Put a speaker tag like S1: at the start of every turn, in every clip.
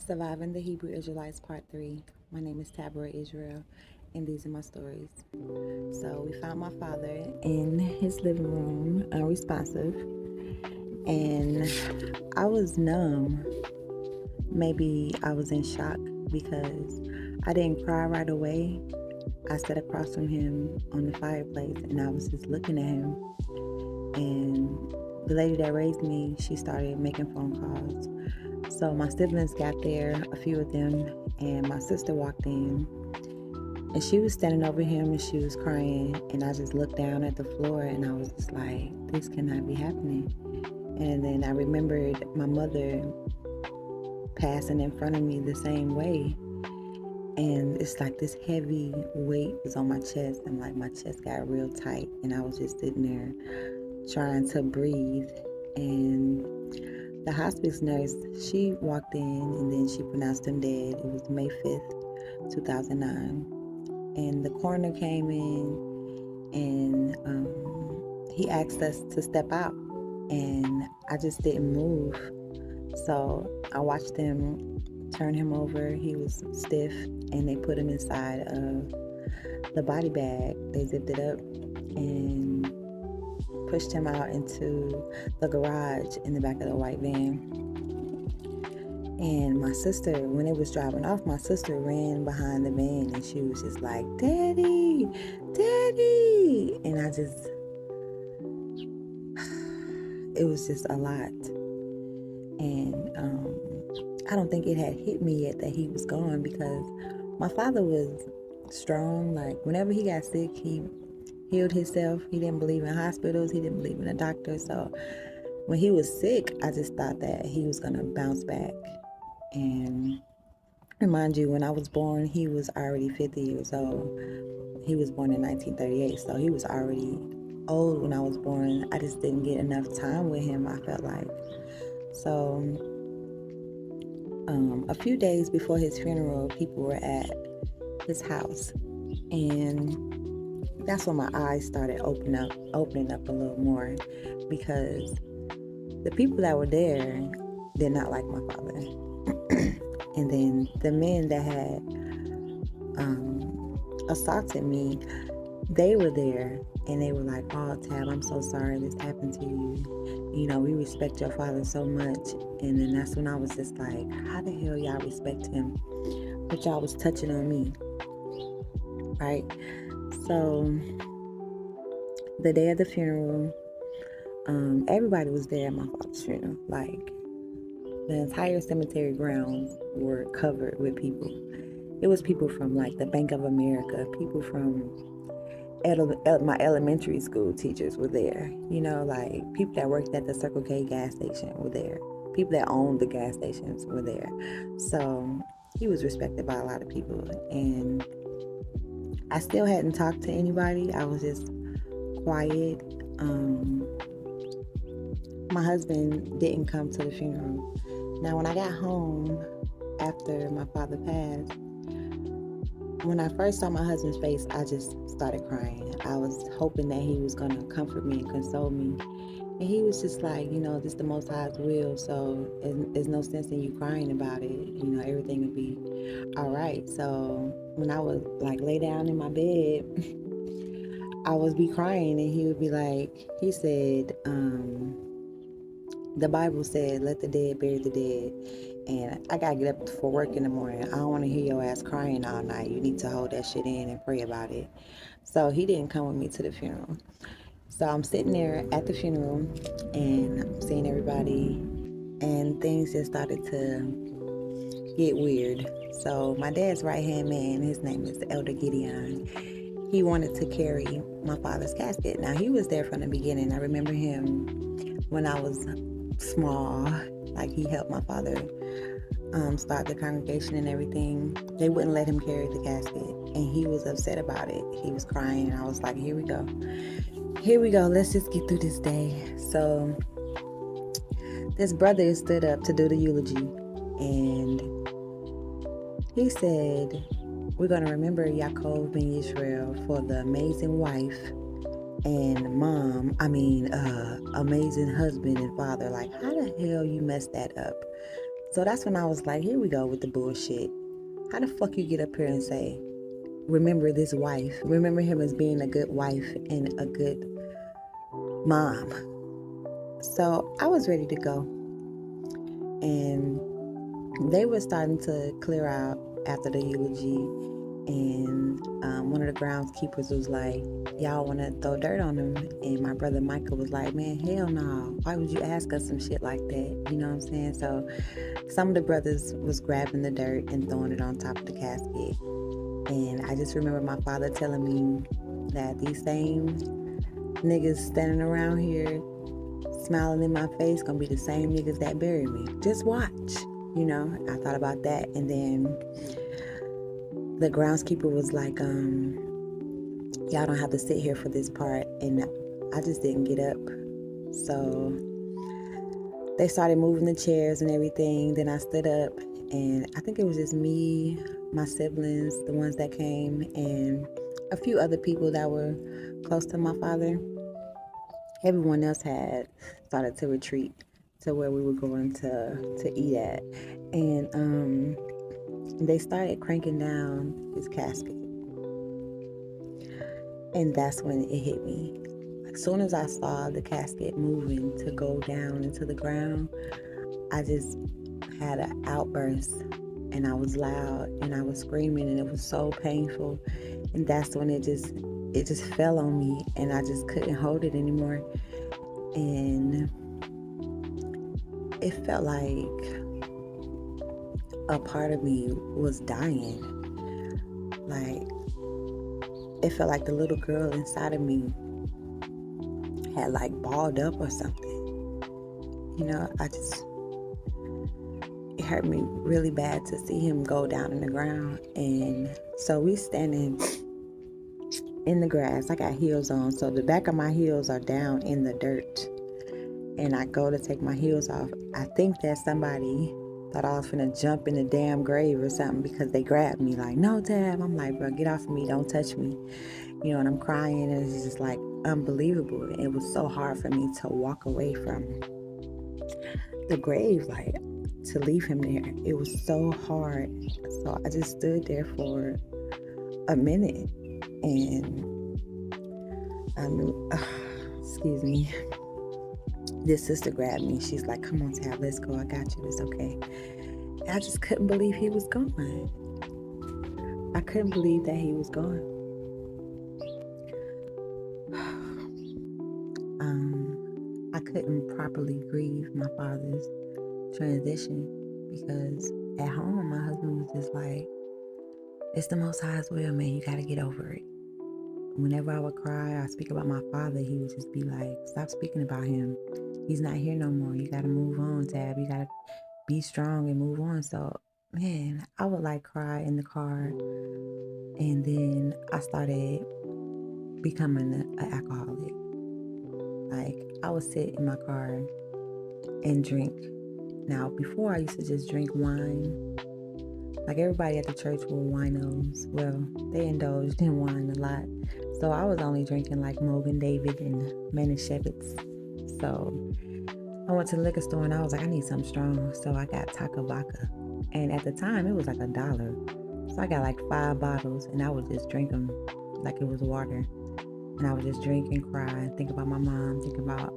S1: Surviving the Hebrew Israelites Part 3. My name is Tabora Israel, and these are my stories. So we found my father in his living room, unresponsive, and I was numb. Maybe I was in shock because I didn't cry right away. I sat across from him on the fireplace, and I was just looking at him. And the lady that raised me, she started making phone calls. So my siblings got there, a few of them, and my sister walked in, and she was standing over him and she was crying, and I just looked down at the floor and I was just like, this cannot be happening. And then I remembered my mother passing in front of me the same way, and it's like this heavy weight was on my chest, and like my chest got real tight, and I was just sitting there trying to breathe. And the hospice nurse, she walked in and then she pronounced him dead. It was May 5th, 2009. And the coroner came in and he asked us to step out. And I just didn't move. So I watched them turn him over. He was stiff, and they put him inside of the body bag. They zipped it up and pushed him out into the garage in the back of the white van. And my sister, when it was driving off, my sister ran behind the van and she was just like, Daddy, Daddy. And it was just a lot. And I don't think it had hit me yet that he was gone, because my father was strong. Like, whenever he got sick, he healed himself. He didn't believe in hospitals. He didn't believe in a doctor. So when he was sick, I just thought that he was going to bounce back. And remind you, when I was born, he was already 50 years old. He was born in 1938, so he was already old when I was born. I just didn't get enough time with him, I felt like. So a few days before his funeral, people were at his house, and that's when my eyes started opening up a little more, because the people that were there did not like my father. And then the men that had assaulted me, they were there, and they were like, oh, Tab, I'm so sorry this happened to you. You know, we respect your father so much. And then that's when I was just like, how the hell y'all respect him, but y'all was touching on me, right? So the day of the funeral, everybody was there at my father's funeral. Like, the entire cemetery grounds were covered with people. It was people from like the Bank of America, people from my elementary school teachers were there. You know, like people that worked at the Circle K gas station were there. People that owned the gas stations were there. So he was respected by a lot of people. And I still hadn't talked to anybody. I was just quiet. My husband didn't come to the funeral. Now, when I got home after my father passed, when I first saw my husband's face, I just started crying. I was hoping that he was going to comfort me and console me. And he was just like, you know, this is the Most High's will, so there's no sense in you crying about it. You know, everything will be all right. So when I would like lay down in my bed, I would be crying, and he would be like, he said, the Bible said, let the dead bury the dead. And I got to get up for work in the morning. I don't want to hear your ass crying all night. You need to hold that shit in and pray about it. So he didn't come with me to the funeral. So I'm sitting there at the funeral, and I'm seeing everybody, and things just started to get weird. So my dad's right-hand man, his name is Elder Gideon, he wanted to carry my father's casket. Now, he was there from the beginning. I remember him when I was small. Like, he helped my father start the congregation and everything. They wouldn't let him carry the casket, and he was upset about it. He was crying, and I was like, here we go, let's just get through this day. So this brother stood up to do the eulogy, and he said, we're going to remember Yaakov ben Israel for the amazing wife and amazing husband and father. Like, how the hell you messed that up? So that's when I was like, here we go with the bullshit. How the fuck you get up here and say, remember this wife, remember him as being a good wife and a good mom? So I was ready to go. And they were starting to clear out after the eulogy. And one of the groundskeepers was like, y'all want to throw dirt on him? And my brother Michael was like, man, hell no. Why would you ask us some shit like that? You know what I'm saying? So some of the brothers was grabbing the dirt and throwing it on top of the casket. And I just remember my father telling me that these same niggas standing around here smiling in my face gonna be the same niggas that buried me. Just watch. You know, I thought about that. And then the groundskeeper was like, y'all don't have to sit here for this part. And I just didn't get up. So they started moving the chairs and everything. Then I stood up, and I think it was just me, my siblings, the ones that came, and a few other people that were close to my father. Everyone else had started to retreat to where we were going to eat at. And they started cranking down his casket. And that's when it hit me. As soon as I saw the casket moving to go down into the ground, I just had an outburst, and I was loud and I was screaming, and it was so painful. And that's when it just fell on me, and I just couldn't hold it anymore. And it felt like a part of me was dying. Like, it felt like the little girl inside of me had like balled up or something. You know, it hurt me really bad to see him go down in the ground. And so we standing in the grass. I got heels on, so the back of my heels are down in the dirt. And I go to take my heels off. I think that somebody thought I was finna jump in the damn grave or something, because they grabbed me like, no, Tab. I'm like, bro, get off of me. Don't touch me. You know, and I'm crying, and it's just like unbelievable. It was so hard for me to walk away from the grave, like to leave him there. It was so hard. So I just stood there for a minute, and excuse me, this sister grabbed me. She's like, come on, Tab, let's go. I got you. It's okay. And I just couldn't believe he was gone. I couldn't believe that he was gone. I couldn't properly grieve my father's transition, because at home my husband was just like, it's the Most High's will, man. You got to get over it. Whenever I would cry or speak about my father, he would just be like, stop speaking about him. He's not here no more. You got to move on, Tab. You got to be strong and move on. So, man, I would like cry in the car. And then I started becoming an alcoholic. Like, I would sit in my car and drink. Now, before I used to just drink wine. Like, everybody at the church were winos. Well, they indulged in wine a lot. So I was only drinking like Mogan David and Manischewitz. So I went to the liquor store and I was like, I need something strong. So I got Taco Vodka. And at the time, it was like $1. So I got like 5 bottles, and I would just drink them like it was water. And I would just drink and cry and think about my mom, think about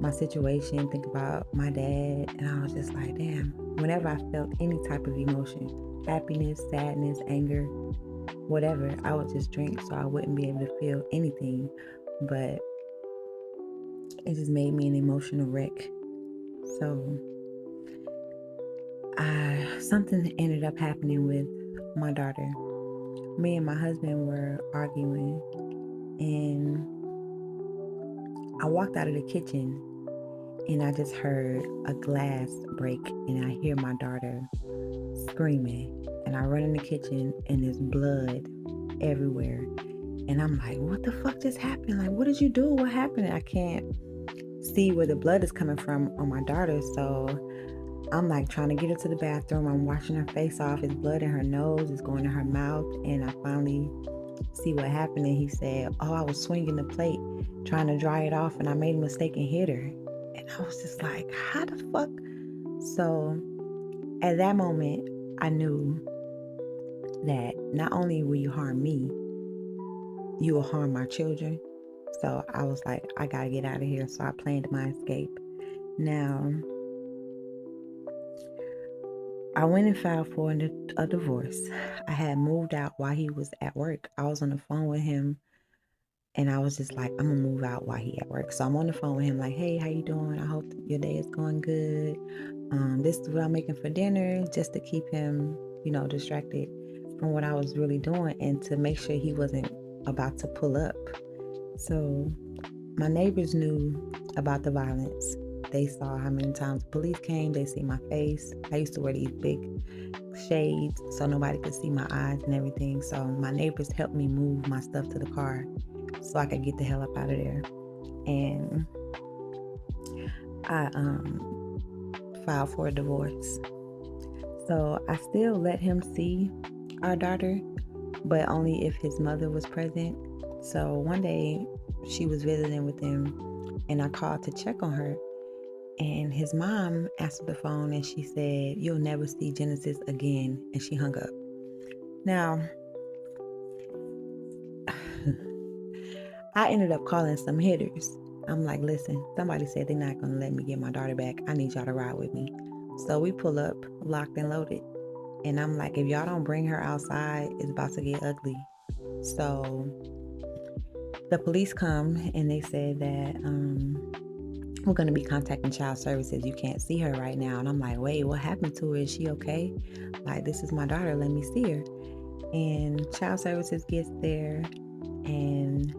S1: my situation, think about my dad. And I was just like, damn. Whenever I felt any type of emotion, happiness, sadness, anger, whatever, I would just drink so I wouldn't be able to feel anything. But it just made me an emotional wreck. So something ended up happening with my daughter. Me and my husband were arguing, and I walked out of the kitchen, and I just heard a glass break, and I hear my daughter screaming. And I run in the kitchen, and there's blood everywhere. And I'm like, what the fuck just happened? Like, what did you do? What happened? And I can't see where the blood is coming from on my daughter. So I'm like trying to get her to the bathroom. I'm washing her face off. It's blood in her nose. It's going in her mouth. And I finally see what happened. And he said, oh, I was swinging the plate trying to dry it off, and I made a mistake and hit her. And I was just like, how the fuck? So At that moment, I knew that not only will you harm me, you will harm my children. So I was like, I gotta get out of here. So I planned my escape. Now, I went and filed for a divorce. I had moved out while he was at work. I was on the phone with him, and I was just like, I'm gonna move out while he at work. So I'm on the phone with him like, hey, how you doing? I hope your day is going good. This is what I'm making for dinner, just to keep him, distracted from what I was really doing and to make sure he wasn't about to pull up. So my neighbors knew about the violence. They saw how many times the police came. They see my face. I used to wear these big shades so nobody could see my eyes and everything. So my neighbors helped me move my stuff to the car so I could get the hell up out of there. And I filed for a divorce. So I still let him see our daughter, but only if his mother was present. So one day she was visiting with him and I called to check on her. And his mom answered the phone and she said, "You'll never see Genesis again." And she hung up. Now, I ended up calling some hitters. I'm like, listen, somebody said they're not going to let me get my daughter back. I need y'all to ride with me. So we pull up, locked and loaded. And I'm like, if y'all don't bring her outside, it's about to get ugly. So the police come and they said that we're going to be contacting child services. You can't see her right now. And I'm like, wait, what happened to her? Is she okay? Like, this is my daughter. Let me see her. And child services gets there and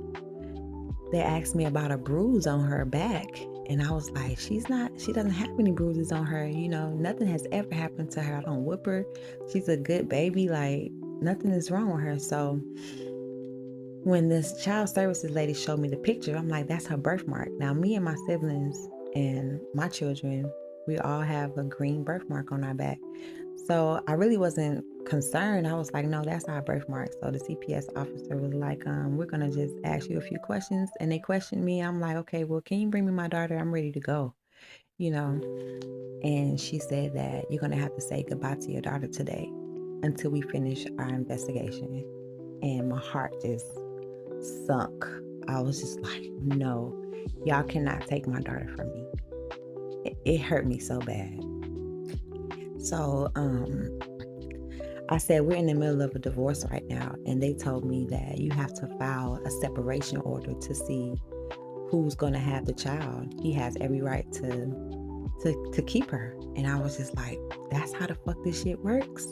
S1: they asked me about a bruise on her back. And I was like, she doesn't have any bruises on her. Nothing has ever happened to her. I don't whip her. She's a good baby. Like, nothing is wrong with her. So when this child services lady showed me the picture, I'm like, that's her birthmark. Now, me and my siblings and my children, we all have a green birthmark on our back. So I really wasn't concerned. I was like, no, that's our birthmark. So the CPS officer was like, we're going to just ask you a few questions. And they questioned me. I'm like, okay, well, can you bring me my daughter? I'm ready to go, And she said that you're going to have to say goodbye to your daughter today until we finish our investigation. And my heart just sunk. I was just like, no, y'all cannot take my daughter from me. It hurt me so bad. So, I said, we're in the middle of a divorce right now. And they told me that you have to file a separation order to see who's going to have the child. He has every right to keep her. And I was just like, that's how the fuck this shit works.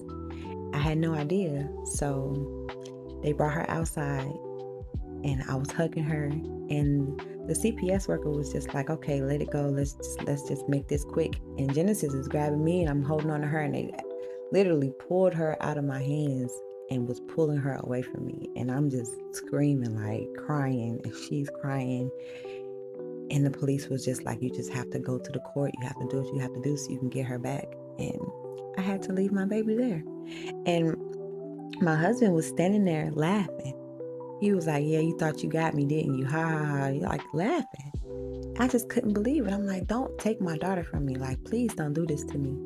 S1: I had no idea. So they brought her outside and I was hugging her. And the CPS worker was just like, okay, let it go. Let's just make this quick. And Genesis is grabbing me and I'm holding on to her. And they literally pulled her out of my hands and was pulling her away from me. And I'm just screaming, like crying, and she's crying. And the police was just like, you just have to go to the court. You have to do what you have to do so you can get her back. And I had to leave my baby there. And my husband was standing there laughing. He was like, yeah, you thought you got me, didn't you? Ha ha ha. Like laughing. I just couldn't believe it. I'm like, don't take my daughter from me. Like, please don't do this to me.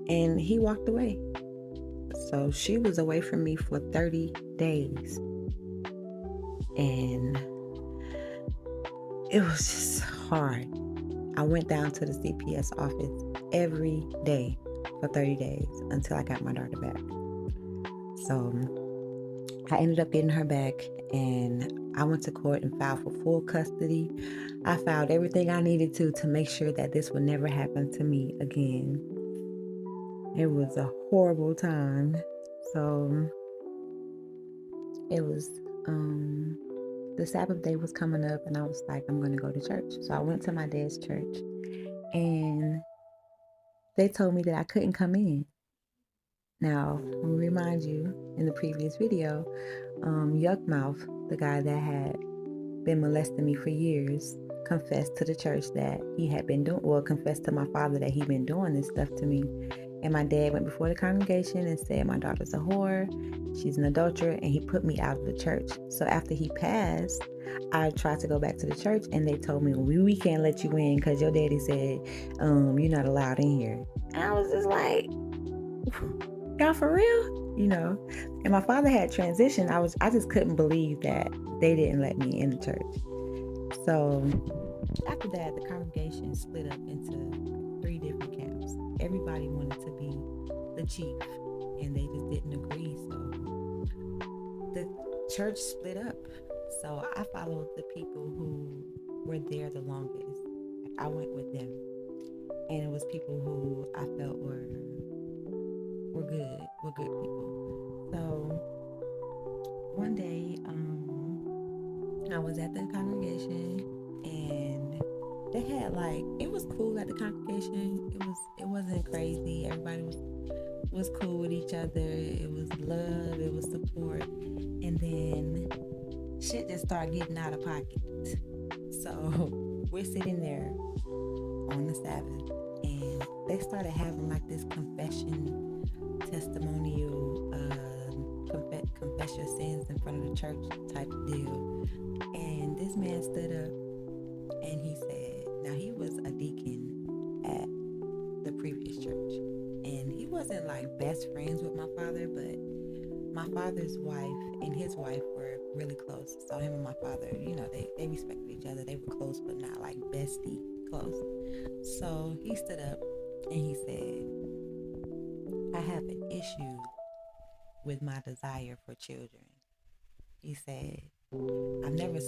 S1: And he walked away. So she was away from me for 30 days. And it was just hard. I went down to the CPS office every day for 30 days until I got my daughter back. So I ended up getting her back and I went to court and filed for full custody. I filed everything I needed to make sure that this would never happen to me again. It was a horrible time. So it was the Sabbath day was coming up and I was like, I'm going to go to church. So I went to my dad's church and they told me that I couldn't come in. Now, let me remind you, in the previous video, Yuckmouth, the guy that had been molesting me for years, confessed to the church that he had been doing, confessed to my father that he'd been doing this stuff to me. And my dad went before the congregation and said, my daughter's a whore, she's an adulterer, and he put me out of the church. So after he passed, I tried to go back to the church and they told me, we can't let you in because your daddy said, you're not allowed in here. And I was just like, y'all for real? And my father had transitioned. I just couldn't believe that they didn't let me in the church. So after that, the congregation split up into 3 different camps. Everybody wanted to be the chief, and they just didn't agree. So the church split up. So I followed the people who were there the longest. I went with them, and it was people who I felt were good people. So one day, I was at the congregation, and they had it was cool at the congregation. It wasn't crazy. Everybody was cool with each other. It was love. It was support. And then shit just started getting out of pocket. So we're sitting there on the Sabbath, and they started having this confession testimonial, confess your sins in front of the church type of deal. And this man stood up and he said, now he was a deacon at the previous church, and he wasn't best friends with my father, but my father's wife and his wife were really close. So him and my father, they respected each other. They were close, but not bestie close. So he stood up and he said, I have an issue with my desire for children. He said, I've never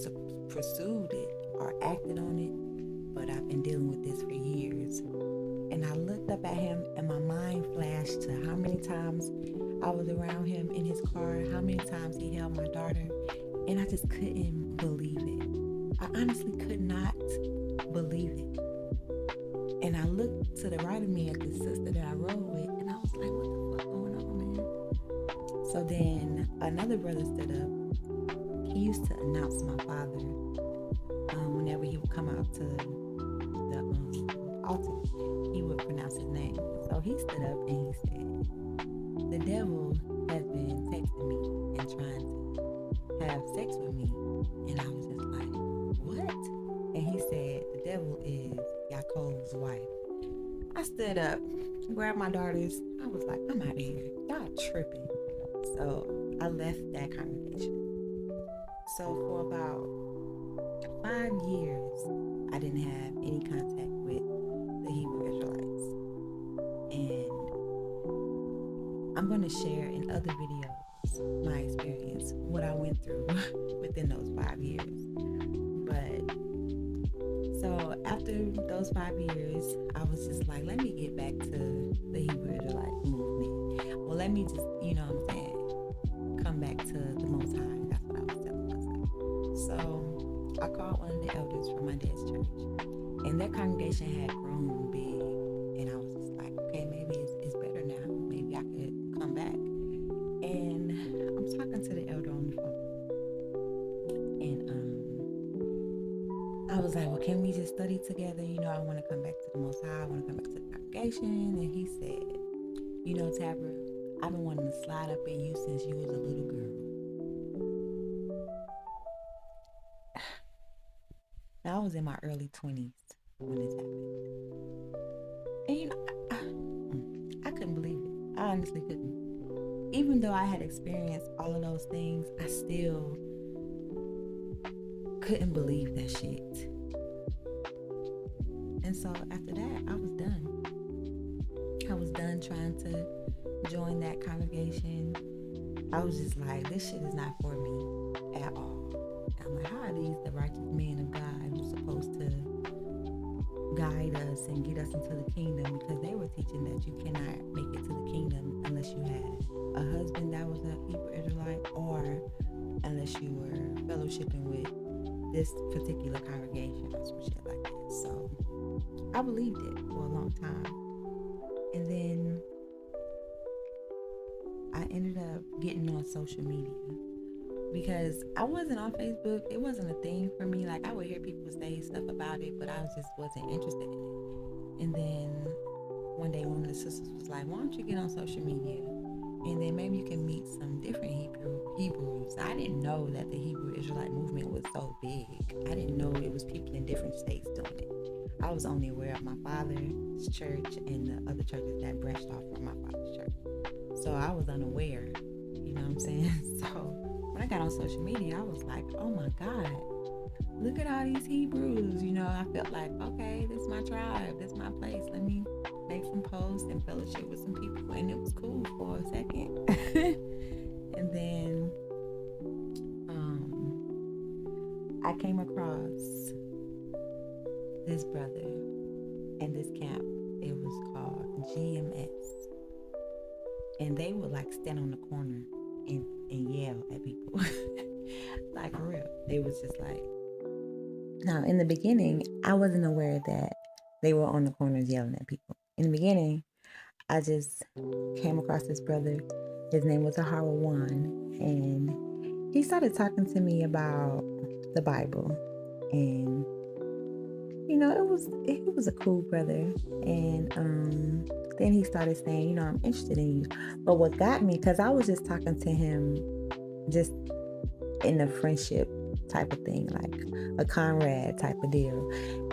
S1: pursued it or acted on it, but I've been dealing with this for years. And I looked up at him, and my mind flashed to how many times I was around him in his car, how many times he held my daughter, and I just couldn't believe it. I honestly could not believe it. And I looked to the right of me at the sister that I rode with, and I was like, what the fuck going on, man? So then another brother stood up. He used to announce my father whenever he would come out to the altar. He would pronounce his name. So he stood up and he said, the devil has been texting me and trying to have sex with me. And I was just like, what? And he said, the devil is Yaakov's wife. I stood up, grabbed my daughters. I was like, I'm out of here. Y'all tripping. So I left that congregation. So for about 5 years, I didn't have any contact with the Hebrew Israelites. And I'm going to share in other videos my experience, what I went through within those 5 years. But so after those 5 years, I was just like, let me get back to the Hebrew Israelite movement. Well, let me just, come back to the Most High. That's what I was telling myself. So I called one of the elders from my dad's church, and their congregation had grown big, and I was just like, okay, maybe it's better now. Maybe I could come back. And I'm talking to the elder on the phone, and I was like, well, can we just study together? I want to come back to the Most High. I want to come back to the congregation. And he said, Tabra, I've been wanting to slide up in you since you was a little girl. Now, I was in my early 20s when this happened. And I couldn't believe it. I honestly couldn't. Even though I had experienced all of those things, I still couldn't believe that shit. And so after that, I was done. I was done trying to join that congregation. I was just like, this shit is not for me at all. I'm like, how are these the righteous men of God who's supposed to guide us and get us into the kingdom? Because they were teaching that you cannot make it to the kingdom unless you had a husband that was a Hebrew Israelite, or unless you were fellowshipping with this particular congregation or some shit like that. So I believed it for a long time. And then I ended up getting on social media because I wasn't on Facebook. It wasn't a thing for me. I would hear people say stuff about it, but I just wasn't interested in it. And then one day one of the sisters was like, why don't you get on social media? And then maybe you can meet some different Hebrews. I didn't know that the Hebrew Israelite movement was so big. I didn't know it was people in different states doing it. I was only aware of my father's church and the other churches that branched off from my father's church. So I was unaware, you know what I'm saying? So when I got on social media, I was like, oh my God, look at all these Hebrews. You know, I felt like, okay, this is my tribe, this is my place. Let me make some posts and fellowship with some people. And it was cool for a second. And then I came across this brother in this camp. It was called GMS. And they would like stand on the corner and yell at people. Like for real. They was just like, now in the beginning, I wasn't aware that they were on the corners yelling at people. In the beginning, I just came across this brother. His name was Ahara One, and he started talking to me about the Bible. And you know, he was a cool brother. And then he started saying, you know, I'm interested in you. But what got me, because I was just talking to him just in a friendship type of thing, like a comrade type of deal.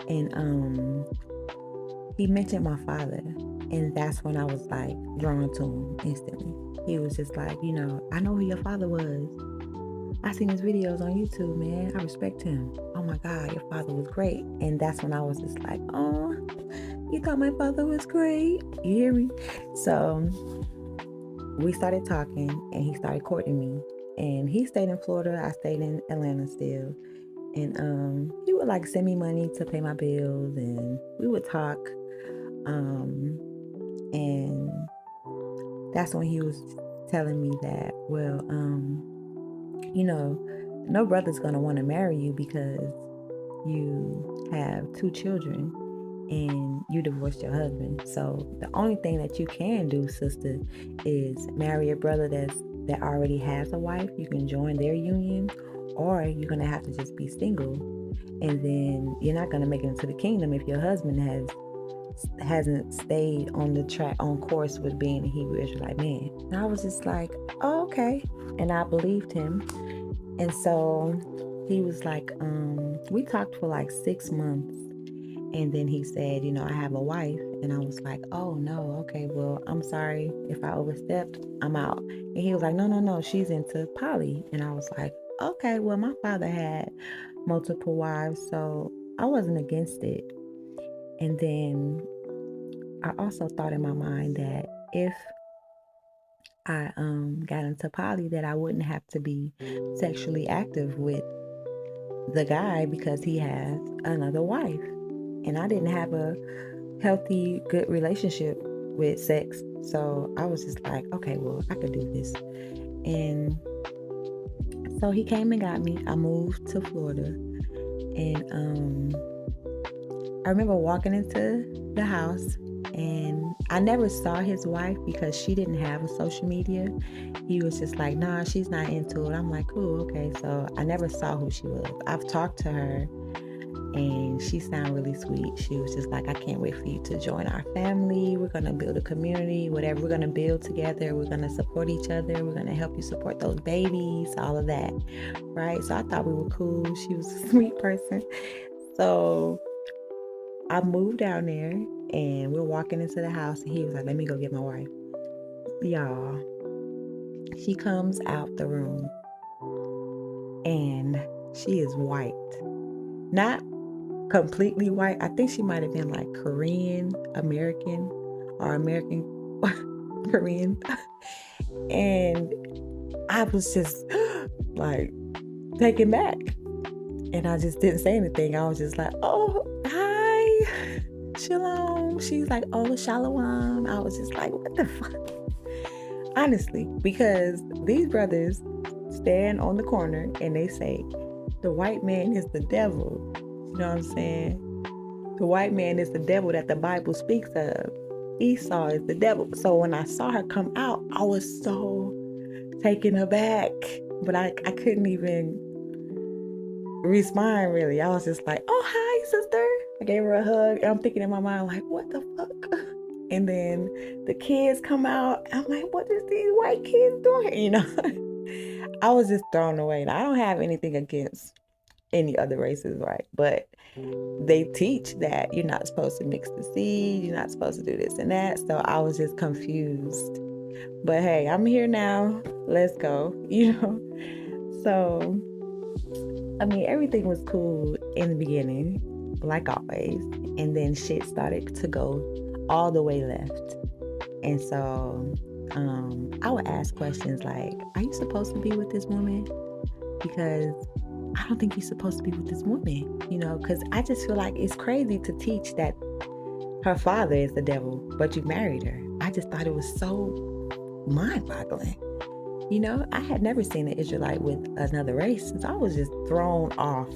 S1: And he mentioned my father, and that's when I was like drawn to him instantly. He was just like, you know, I know who your father was. I seen his videos on YouTube, man. I respect him. Oh my God, your father was great. And that's when I was just like, oh, you thought my father was great? You hear me? So we started talking, and he started courting me. And he stayed in Florida. I stayed in Atlanta still. And he would like send me money to pay my bills, and we would talk. And that's when he was telling me that, well, you know, no brother's gonna want to marry you because you have 2 children and you divorced your husband. So the only thing that you can do, sister, is marry a brother that already has a wife. You can join their union, or you're gonna have to just be single. And then you're not gonna make it into the kingdom if your husband hasn't stayed on the track, on course with being a Hebrew Israelite man. And I was just like, oh, okay. And I believed him. And so he was like, we talked for like 6 months. And then he said, you know, I have a wife. And I was like, oh no, okay, well, I'm sorry if I overstepped, I'm out. And he was like, no, she's into poly. And I was like, okay, well, my father had multiple wives, so I wasn't against it. And then I also thought in my mind that if I got into poly, that I wouldn't have to be sexually active with the guy because he has another wife. And I didn't have a healthy, good relationship with sex. So I was just like, okay, well, I could do this. And so he came and got me. I moved to Florida. And I remember walking into the house, and I never saw his wife because she didn't have a social media. He was just like, nah, she's not into it. I'm like, cool, okay. So I never saw who she was. I've talked to her, and she sounded really sweet. She was just like, I can't wait for you to join our family. We're going to build a community, whatever we're going to build together. We're going to support each other. We're going to help you support those babies, all of that, right? So I thought we were cool. She was a sweet person. So I moved down there, and we're walking into the house, and he was like, let me go get my wife. Y'all, she comes out the room, and she is white. Not completely white. I think she might have been like Korean American, or American Korean. And I was just like taken back. And I just didn't say anything. I was just like, oh, hi, shalom. She's like, oh, shalom. I was just like, what the fuck? Honestly, because these brothers stand on the corner and they say, the white man is the devil. You know what I'm saying? The white man is the devil that the Bible speaks of. Esau is the devil. So when I saw her come out, I was so taken aback. But I couldn't even respond, really. I was just like, oh, hi, sister. I gave her a hug. And I'm thinking in my mind, like, what the fuck? And then the kids come out. I'm like, what is these white kids doing? You know? I was just thrown away. Now, I don't have anything against any other races, right? But they teach that you're not supposed to mix the seed, you're not supposed to do this and that. So I was just confused. But hey, I'm here now. Let's go, So, I mean, everything was cool in the beginning, like always. And then shit started to go all the way left. And so I would ask questions like, are you supposed to be with this woman? Because I don't think you're supposed to be with this woman, because I just feel like it's crazy to teach that her father is the devil, but you married her. I just thought it was so mind-boggling. I had never seen an Israelite with another race, so I was just thrown off.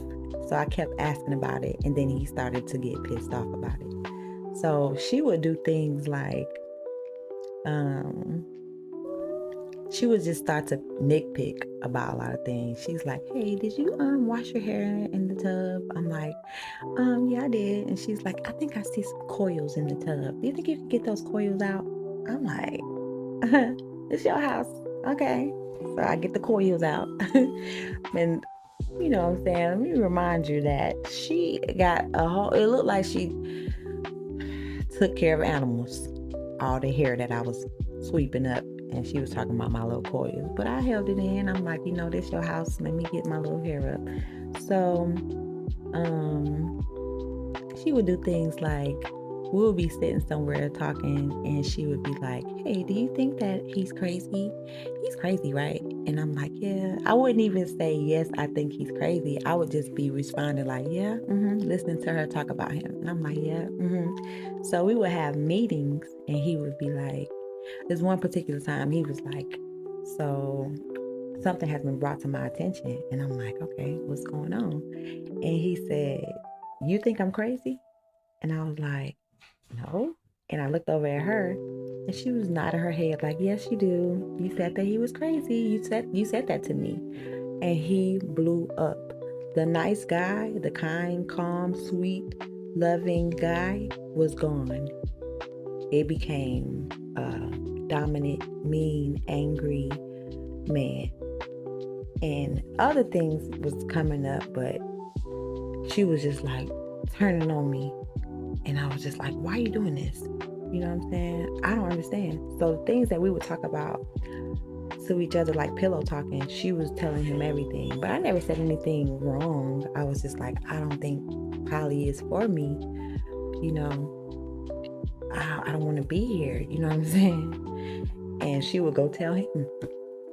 S1: So I kept asking about it, and then he started to get pissed off about it. So she would do things like, she would just start to nitpick about a lot of things. She's like, hey, did you wash your hair in the tub? I'm like, yeah, I did. And she's like, I think I see some coils in the tub. Do you think you can get those coils out? I'm like, it's your house. Okay. So I get the coils out. And you know what I'm saying? Let me remind you that she got it looked like she took care of animals. All the hair that I was sweeping up. And she was talking about my little coils. But I held it in. I'm like, this your house. Let me get my little hair up. So, she would do things like, we'll be sitting somewhere talking, and she would be like, hey, do you think that he's crazy? He's crazy, right? And I'm like, yeah. I wouldn't even say, yes, I think he's crazy. I would just be responding like, yeah, listening to her talk about him. And I'm like, yeah, So we would have meetings, and he would be like, there's one particular time he was like, so something has been brought to my attention. And I'm like, okay, what's going on? And he said, you think I'm crazy? And I was like, no. And I looked over at her, and she was nodding her head like, yes, you do. You said that he was crazy. You said that to me. And he blew up. The nice guy, the kind, calm, sweet, loving guy was gone. It became a dominant, mean, angry man. And other things was coming up, but she was just like turning on me. And I was just like, why are you doing this? You know what I'm saying? I don't understand. So things that we would talk about to each other, like pillow talking, she was telling him everything. But I never said anything wrong. I was just like, I don't think poly is for me. I don't want to be here. You know what I'm saying? And she would go tell him.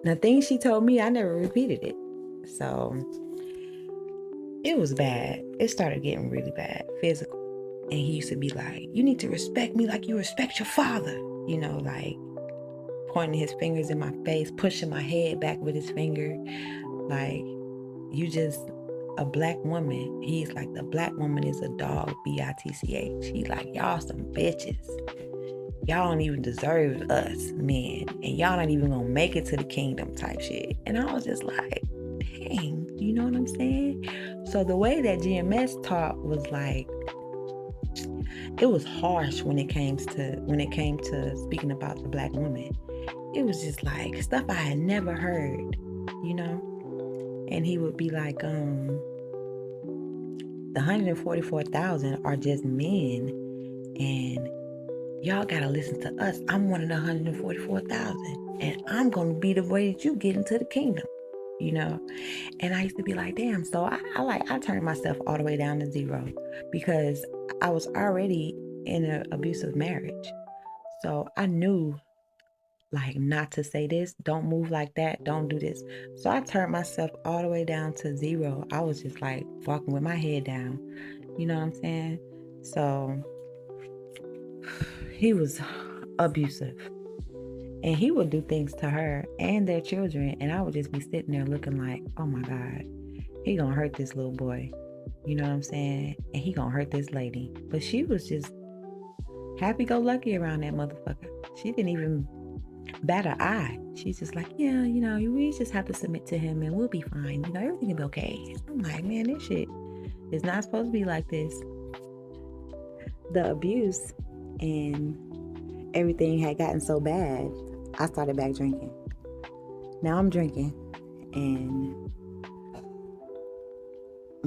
S1: The things she told me, I never repeated it. So it was bad. It started getting really bad, physical. And he used to be like, you need to respect me like you respect your father. Like pointing his fingers in my face, pushing my head back with his finger. Like, you just a black woman. He's like, the black woman is a dog, bitch. He's like, y'all some bitches. Y'all don't even deserve us, men. And y'all not even gonna make it to the kingdom type shit. And I was just like, dang, you know what I'm saying? So the way that GMS taught was like, it was harsh when it came to speaking about the black woman. It was just like stuff I had never heard, And he would be like, the 144,000 are just men, and y'all gotta listen to us. I'm one of the 144,000, and I'm gonna be the way that you get into the kingdom, And I used to be like, damn. So I turned myself all the way down to 0 because I was already in an abusive marriage. So I knew, like, not to say this, don't move like that, don't do this. So I turned myself all the way down to 0. I was just like walking with my head down. You know what I'm saying? So he was abusive. And he would do things to her and their children. And I would just be sitting there looking like, oh my God, he gonna hurt this little boy. You know what I'm saying? And he gonna hurt this lady. But she was just happy-go-lucky around that motherfucker. She didn't even bat an eye. She's just like, yeah, we just have to submit to him and we'll be fine. Everything will be okay. I'm like, man, this shit is not supposed to be like this. The abuse and everything had gotten so bad, I started back drinking. Now I'm drinking, and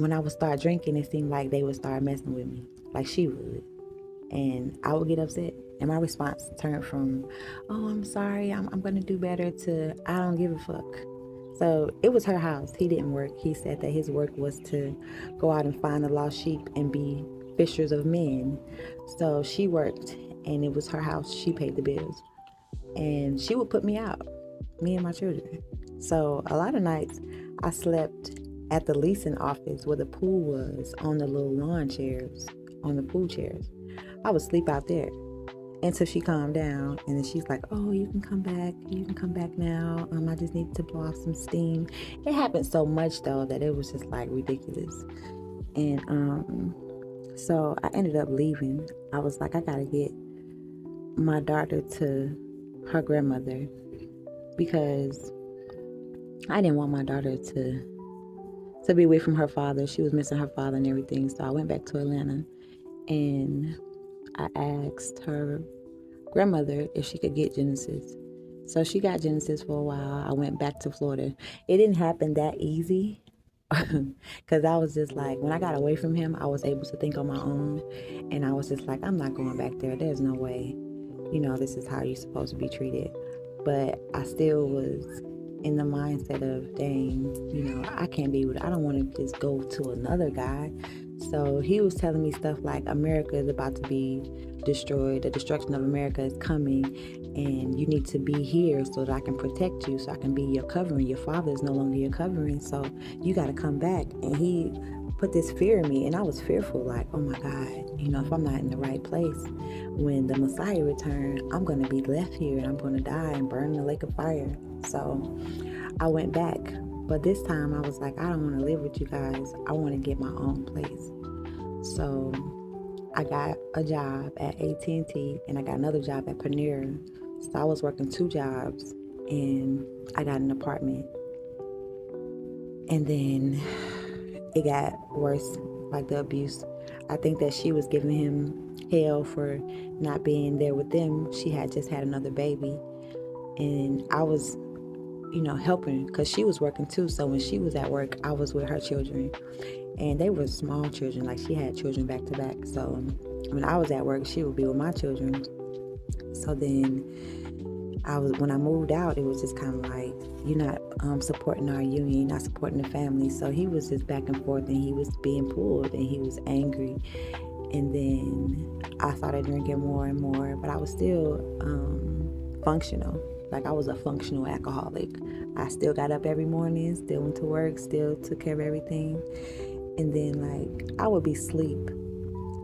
S1: when I would start drinking, it seemed like they would start messing with me, like she would. And I would get upset. And my response turned from, oh, I'm sorry, I'm going to do better, to I don't give a fuck. So it was her house. He didn't work. He said that his work was to go out and find the lost sheep and be fishers of men. So she worked, and it was her house. She paid the bills. And she would put me out, me and my children. So a lot of nights I slept at the leasing office where the pool was, on the little lawn chairs, on the pool chairs. I would sleep out there until she calmed down, and then she's like, oh, you can come back, now, I just need to blow off some steam. It happened so much though that it was just like ridiculous. And so I ended up leaving. I was like, I gotta get my daughter to her grandmother, because I didn't want my daughter to be away from her father. She was missing her father and everything. So I went back to Atlanta, and I asked her grandmother if she could get Genesis. So she got Genesis for a while. I went back to Florida. It didn't happen that easy, because I was just like, when I got away from him, I was able to think on my own. And I was just like, I'm not going back there. There's no way, this is how you're supposed to be treated. But I still was in the mindset of, dang, I can't be with, I don't want to just go to another guy. So he was telling me stuff like, America is about to be destroyed. The destruction of America is coming, and you need to be here so that I can protect you, so I can be your covering. Your father is no longer your covering, so you got to come back. And he put this fear in me, and I was fearful, like, oh my God, if I'm not in the right place when the Messiah returns, I'm going to be left here and I'm going to die and burn in the lake of fire. So I went back. But this time I was like, I don't want to live with you guys. I want to get my own place. So I got a job at AT&T, and I got another job at Panera. So I was working 2 jobs, and I got an apartment. And then it got worse, like the abuse. I think that she was giving him hell for not being there with them. She had just had another baby, and I was, helping, because she was working too. So when she was at work, I was with her children, and they were small children. Like, she had children back to back. So when I was at work, she would be with my children. So then when I moved out, it was just kind of like, you're not supporting our union, you're not supporting the family. So he was just back and forth, and he was being pulled, and he was angry. And then I started drinking more and more, but I was still functional. Like, I was a functional alcoholic. I still got up every morning, still went to work, still took care of everything. And then, like, I would be asleep,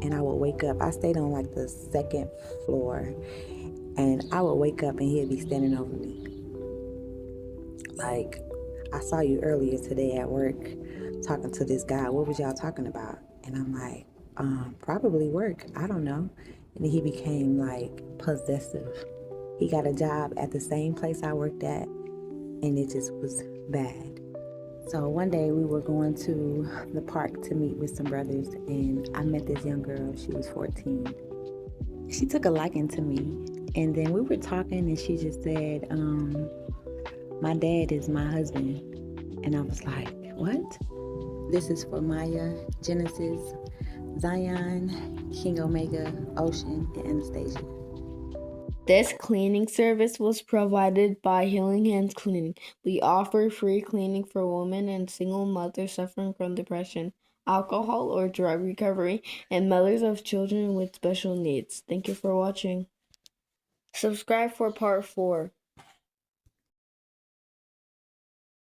S1: and I would wake up. I stayed on like the 2nd floor, and I would wake up and he'd be standing over me. Like, I saw you earlier today at work talking to this guy. What was y'all talking about? And I'm like, probably work. I don't know. And then he became like possessive. He got a job at the same place I worked at, and it just was bad. So one day we were going to the park to meet with some brothers, and I met this young girl. She was 14. She took a liking to me, and then we were talking, and she just said, my dad is my husband. And I was like, what? This is for Maya, Genesis, Zion, King Omega, Ocean, and Anastasia.
S2: This cleaning service was provided by Healing Hands Cleaning. We offer free cleaning for women and single mothers suffering from depression, alcohol or drug recovery, and mothers of children with special needs. Thank you for watching. Subscribe for part 4.